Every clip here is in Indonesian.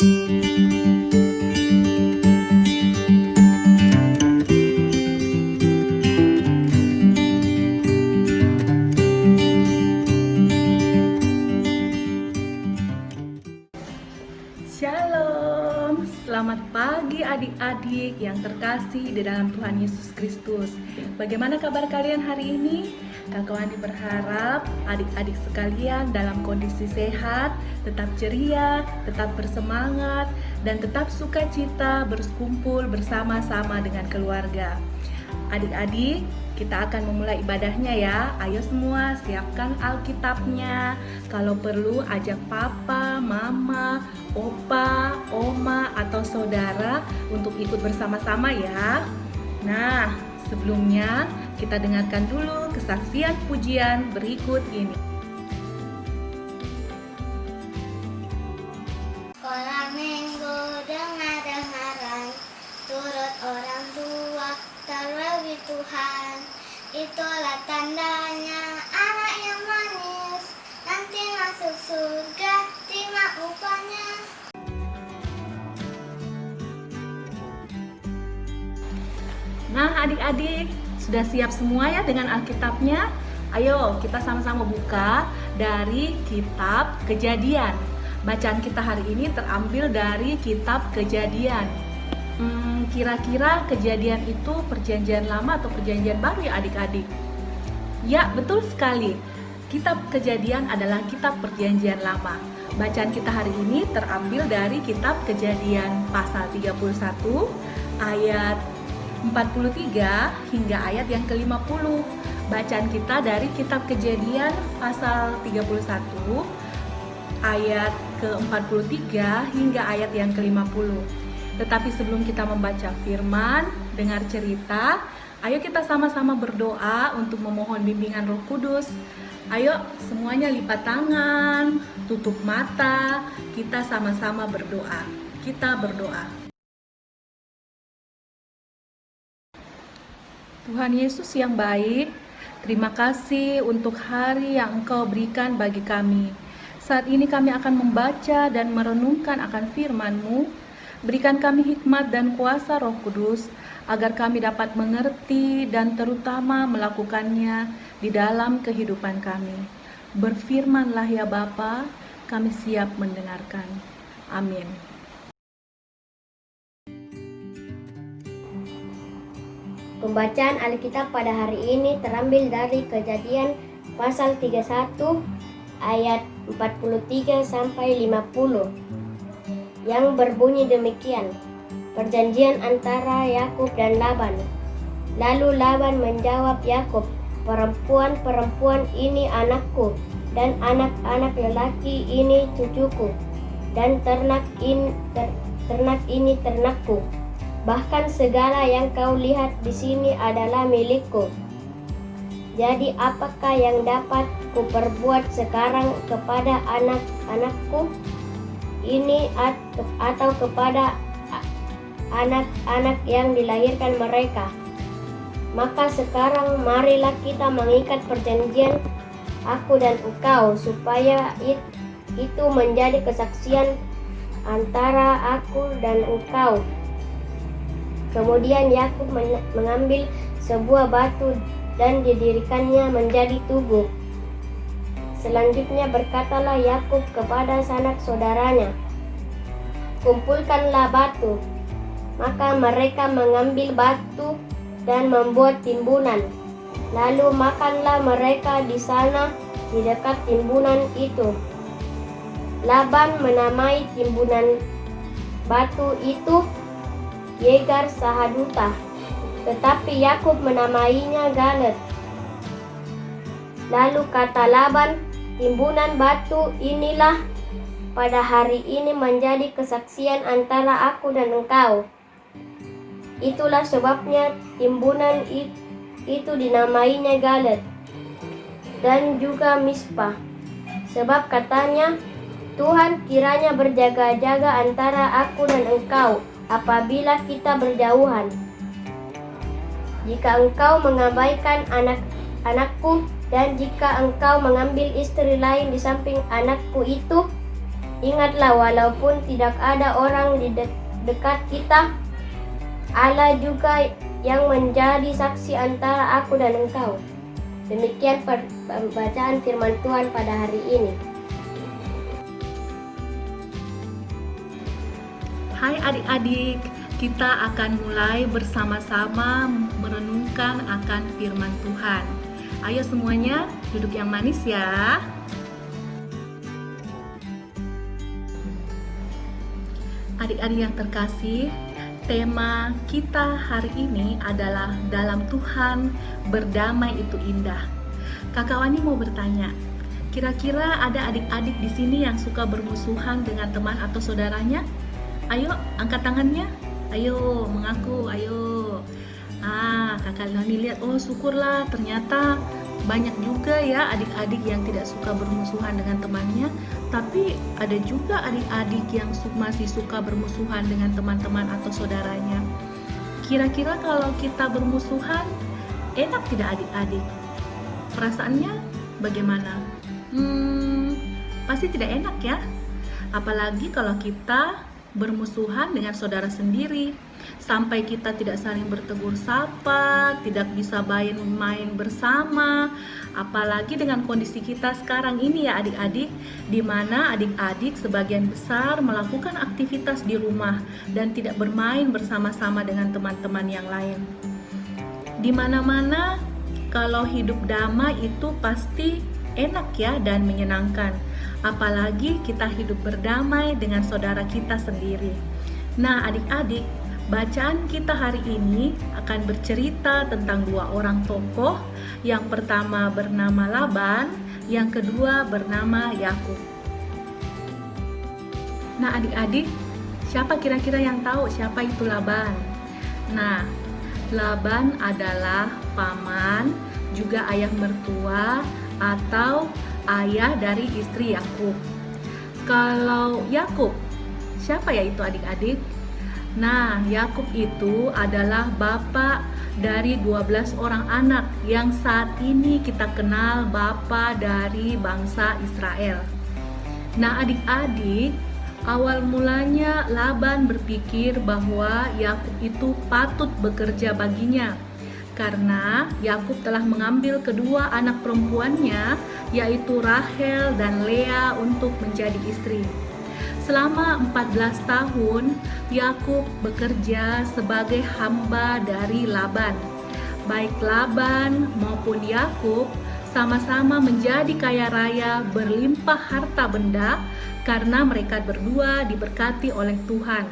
Shalom, selamat pagi adik-adik yang terkasih di dalam Tuhan Yesus Kristus. Bagaimana kabar kalian hari ini? Kakak Wani berharap adik-adik sekalian dalam kondisi sehat, tetap ceria, tetap bersemangat, dan tetap sukacita berkumpul bersama-sama dengan keluarga. Adik-adik, kita akan memulai ibadahnya ya. Ayo semua siapkan Alkitabnya. Kalau perlu ajak papa, mama, opa, oma, atau saudara untuk ikut bersama-sama ya. Nah, sebelumnya kita dengarkan dulu kesaksian pujian berikut ini. Sekolah minggu dengar-dengaran, turut orang tua terlebih Tuhan. Itulah tandanya anak yang manis, nanti masuk surga, terima upahnya. Nah adik-adik, sudah siap semua ya dengan Alkitabnya? Ayo kita sama-sama buka dari kitab Kejadian. Bacaan kita hari ini terambil dari kitab Kejadian. Kira-kira Kejadian itu perjanjian lama atau perjanjian baru ya adik-adik? Ya, betul sekali. Kitab Kejadian adalah kitab perjanjian lama. Bacaan kita hari ini terambil dari kitab Kejadian pasal 31 ayat 43 hingga ayat yang ke-50. Bacaan kita dari kitab Kejadian pasal 31 ayat ke-43 hingga ayat yang ke-50. Tetapi sebelum kita membaca firman, dengar cerita, ayo kita sama-sama berdoa untuk memohon bimbingan Roh Kudus. Ayo semuanya lipat tangan, tutup mata, kita sama-sama berdoa. Kita berdoa. Tuhan Yesus yang baik, terima kasih untuk hari yang Engkau berikan bagi kami. Saat ini kami akan membaca dan merenungkan akan firman-Mu. Berikan kami hikmat dan kuasa Roh Kudus, agar kami dapat mengerti dan terutama melakukannya di dalam kehidupan kami. Berfirmanlah ya Bapa, kami siap mendengarkan. Amin. Pembacaan Alkitab pada hari ini terambil dari Kejadian pasal 31 ayat 43 sampai 50. Yang berbunyi demikian, perjanjian antara Yakub dan Laban. Lalu Laban menjawab Yakub, perempuan-perempuan ini anakku, dan anak-anak lelaki ini cucuku, dan ternak ini ternakku. Bahkan segala yang kau lihat di sini adalah milikku. Jadi apakah yang dapat kuperbuat sekarang kepada anak-anakku ini atau kepada anak-anak yang dilahirkan mereka? Maka sekarang marilah kita mengikat perjanjian aku dan engkau, supaya itu menjadi kesaksian antara aku dan engkau. Kemudian Yakub mengambil sebuah batu dan didirikannya menjadi tugu. Selanjutnya berkatalah Yakub kepada sanak saudaranya, kumpulkanlah batu. Maka mereka mengambil batu dan membuat timbunan. Lalu makanlah mereka di sana di dekat timbunan itu. Laban menamai timbunan batu itu Yegar Sahaduta, tetapi Yakub menamainya Galet. Lalu kata Laban, timbunan batu inilah pada hari ini menjadi kesaksian antara aku dan engkau. Itulah sebabnya timbunan itu dinamainya Galet dan juga Mispa. Sebab katanya, Tuhan kiranya berjaga-jaga antara aku dan engkau apabila kita berjauhan. Jika engkau mengabaikan anak-anakku, dan jika engkau mengambil istri lain di samping anakku itu, Ingatlah, walaupun tidak ada orang di dekat kita, Allah juga yang menjadi saksi antara aku dan engkau. Demikian pembacaan firman Tuhan pada hari ini. Hai adik-adik, kita akan mulai bersama-sama merenungkan akan firman Tuhan. Ayo semuanya duduk yang manis ya. Adik-adik yang terkasih, tema kita hari ini adalah dalam Tuhan berdamai itu indah. Kakak Wani mau bertanya, kira-kira ada adik-adik di sini yang suka bermusuhan dengan teman atau saudaranya? Ayo angkat tangannya, ayo mengaku, ayo. Kakak Wani lihat, oh syukurlah ternyata banyak juga ya adik-adik yang tidak suka bermusuhan dengan temannya, tapi ada juga adik-adik yang masih suka bermusuhan dengan teman-teman atau saudaranya. Kira-kira kalau kita bermusuhan, enak tidak adik-adik? Perasaannya bagaimana? Pasti tidak enak ya. Apalagi kalau kita bermusuhan dengan saudara sendiri, sampai kita tidak saling bertegur sapa, tidak bisa main bersama. Apalagi dengan kondisi kita sekarang ini ya adik-adik, di mana adik-adik sebagian besar melakukan aktivitas di rumah dan tidak bermain bersama-sama dengan teman-teman yang lain. Di mana-mana kalau hidup damai itu pasti enak ya dan menyenangkan. Apalagi kita hidup berdamai dengan saudara kita sendiri. Nah adik-adik, bacaan kita hari ini akan bercerita tentang dua orang tokoh. Yang pertama bernama Laban, yang kedua bernama Yakub. Nah adik-adik, siapa kira-kira yang tahu siapa itu Laban? Nah, Laban adalah paman, juga ayah mertua atau ayah dari istri Yakub. Kalau Yakub, siapa ya itu adik-adik? Nah, Yakub itu adalah bapak dari 12 orang anak yang saat ini kita kenal bapak dari bangsa Israel. Nah, adik-adik, awal mulanya Laban berpikir bahwa Yakub itu patut bekerja baginya, karena Yakub telah mengambil kedua anak perempuannya, yaitu Rahel dan Lea, untuk menjadi istri. Selama 14 tahun, Yakub bekerja sebagai hamba dari Laban. Baik Laban maupun Yakub sama-sama menjadi kaya raya, berlimpah harta benda, karena mereka berdua diberkati oleh Tuhan.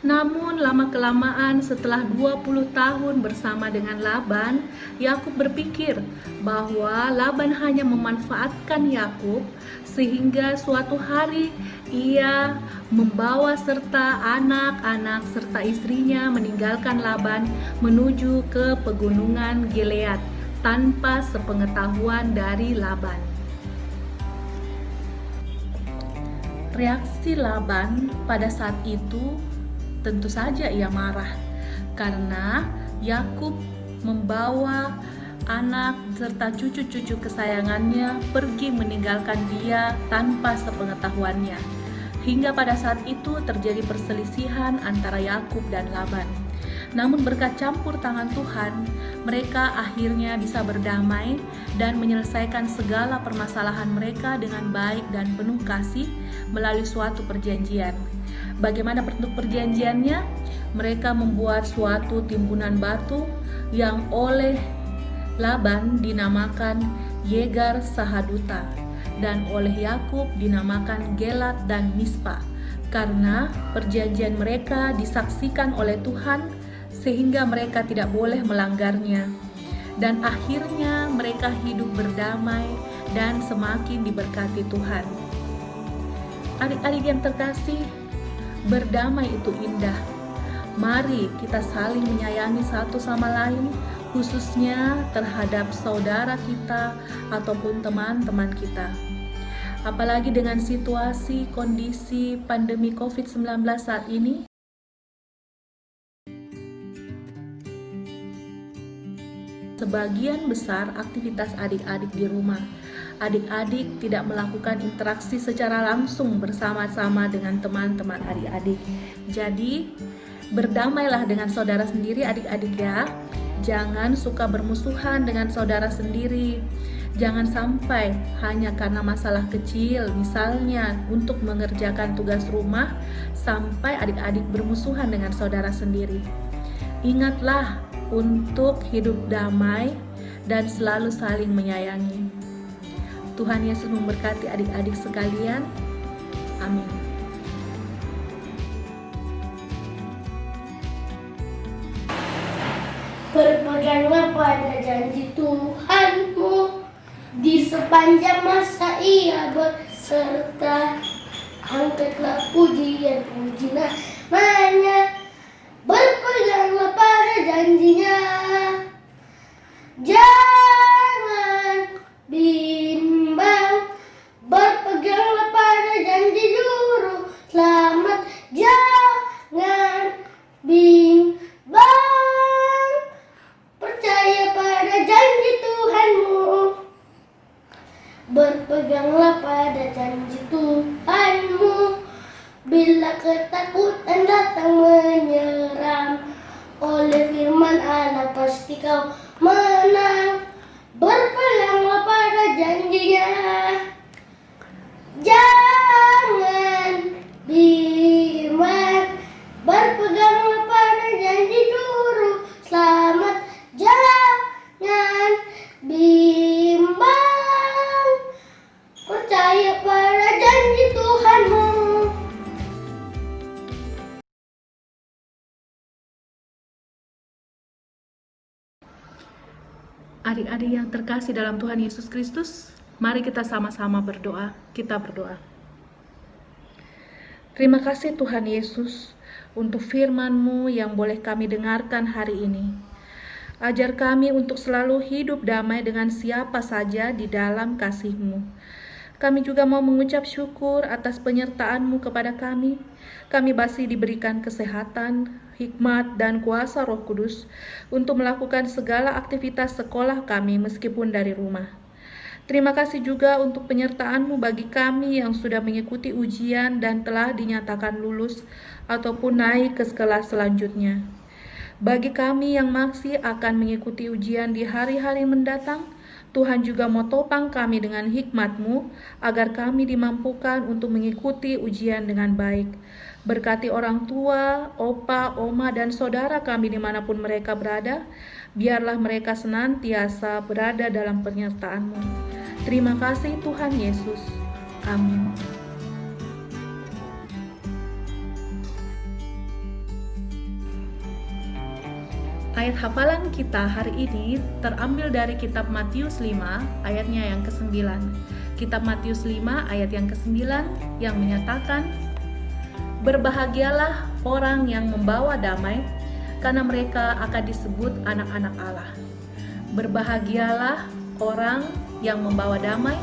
Namun lama-kelamaan setelah 20 tahun bersama dengan Laban, Yakub berpikir bahwa Laban hanya memanfaatkan Yakub, sehingga suatu hari ia membawa serta anak-anak serta istrinya meninggalkan Laban menuju ke pegunungan Gilead tanpa sepengetahuan dari Laban. Reaksi Laban pada saat itu tentu saja ia marah karena Yakub membawa anak serta cucu-cucu kesayangannya pergi meninggalkan dia tanpa sepengetahuannya. Hingga pada saat itu terjadi perselisihan antara Yakub dan Laban. Namun berkat campur tangan Tuhan, mereka akhirnya bisa berdamai dan menyelesaikan segala permasalahan mereka dengan baik dan penuh kasih melalui suatu perjanjian. Bagaimana bentuk perjanjiannya? Mereka membuat suatu timbunan batu yang oleh Laban dinamakan Yegar Sahaduta dan oleh Yakub dinamakan Gelat dan Mispa, karena perjanjian mereka disaksikan oleh Tuhan sehingga mereka tidak boleh melanggarnya. Dan akhirnya mereka hidup berdamai dan semakin diberkati Tuhan. Adik-adik yang terkasih, berdamai itu indah. Mari kita saling menyayangi satu sama lain, khususnya terhadap saudara kita ataupun teman-teman kita. Apalagi dengan situasi kondisi pandemi COVID-19 saat ini. Sebagian besar aktivitas adik-adik di rumah. Adik-adik tidak melakukan interaksi secara langsung bersama-sama dengan teman-teman adik-adik. Jadi, berdamailah dengan saudara sendiri adik-adik ya. Jangan suka bermusuhan dengan saudara sendiri. Jangan sampai hanya karena masalah kecil, misalnya untuk mengerjakan tugas rumah, sampai adik-adik bermusuhan dengan saudara sendiri. Ingatlah untuk hidup damai dan selalu saling menyayangi. Tuhan Yesus memberkati adik-adik sekalian. Amin. Berpeganglah pada janji Tuhanmu, di sepanjang masa Ia berserta. Angkatlah pujian-puji namanya, berpeganglah pada janjinya. Jangan bimbang, berpeganglah pada janji Juru Selamat. Jangan bimbang, percaya pada janji Tuhanmu. Berpeganglah pada janji Tuhanmu, bila ketakutan datang menyerang, oleh firman Allah pasti kau menang. Berpeganglah pada janjinya. Jangan bimbang, berpeganglah pada janji Juru Selamat. Jangan bimbang, percaya pada janji Tuhanmu. Adik-adik yang terkasih dalam Tuhan Yesus Kristus, mari kita sama-sama berdoa. Kita berdoa. Terima kasih Tuhan Yesus untuk firman-Mu yang boleh kami dengarkan hari ini. Ajar kami untuk selalu hidup damai dengan siapa saja di dalam kasih-Mu. Kami juga mau mengucap syukur atas penyertaan-Mu kepada kami. Kami masih diberikan kesehatan, hikmat, dan kuasa Roh Kudus untuk melakukan segala aktivitas sekolah kami meskipun dari rumah. Terima kasih juga untuk penyertaan-Mu bagi kami yang sudah mengikuti ujian dan telah dinyatakan lulus ataupun naik ke kelas selanjutnya. Bagi kami yang masih akan mengikuti ujian di hari-hari mendatang, Tuhan juga mau topang kami dengan hikmat-Mu agar kami dimampukan untuk mengikuti ujian dengan baik. Berkati orang tua, opa, oma, dan saudara kami dimanapun mereka berada. Biarlah mereka senantiasa berada dalam penyertaan-Mu. Terima kasih Tuhan Yesus. Amin. Ayat hafalan kita hari ini terambil dari kitab Matius 5 ayatnya yang ke-9. Kitab Matius 5 ayat yang ke-9 yang menyatakan, berbahagialah orang yang membawa damai, karena mereka akan disebut anak-anak Allah. Berbahagialah orang yang membawa damai,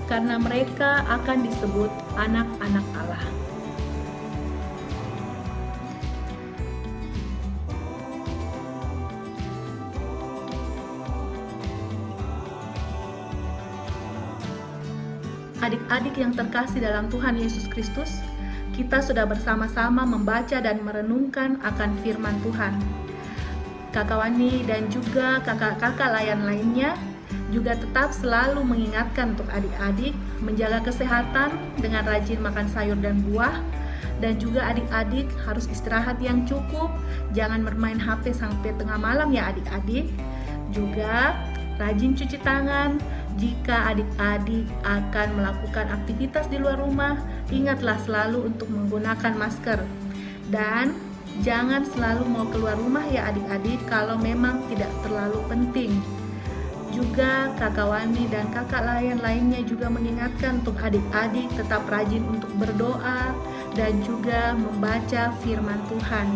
karena mereka akan disebut anak-anak Allah. Adik-adik yang terkasih dalam Tuhan Yesus Kristus, kita sudah bersama-sama membaca dan merenungkan akan firman Tuhan. Kakak Wani dan juga kakak-kakak layan lainnya juga tetap selalu mengingatkan untuk adik-adik menjaga kesehatan dengan rajin makan sayur dan buah, dan juga adik-adik harus istirahat yang cukup, jangan bermain HP sampai tengah malam ya adik-adik. Juga rajin cuci tangan. Jika adik-adik akan melakukan aktivitas di luar rumah, ingatlah selalu untuk menggunakan masker. Dan jangan selalu mau keluar rumah ya adik-adik kalau memang tidak terlalu penting. Juga kakak Wani dan kakak layan lainnya juga mengingatkan untuk adik-adik tetap rajin untuk berdoa dan juga membaca firman Tuhan.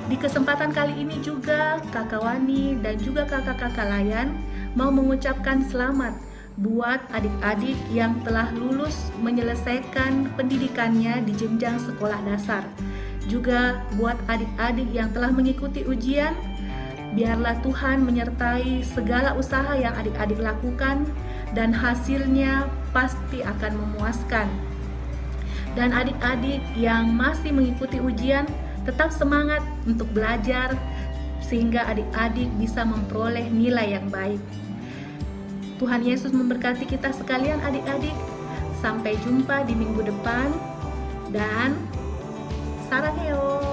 Di kesempatan kali ini juga kakak Wani dan juga kakak-kakak layan mau mengucapkan selamat buat adik-adik yang telah lulus menyelesaikan pendidikannya di jenjang sekolah dasar. Juga buat adik-adik yang telah mengikuti ujian, Biarlah Tuhan menyertai segala usaha yang adik-adik lakukan dan hasilnya pasti akan memuaskan. Dan adik-adik yang masih mengikuti ujian, tetap semangat untuk belajar sehingga adik-adik bisa memperoleh nilai yang baik. Tuhan Yesus memberkati kita sekalian adik-adik. Sampai jumpa di minggu depan dan saranghayo.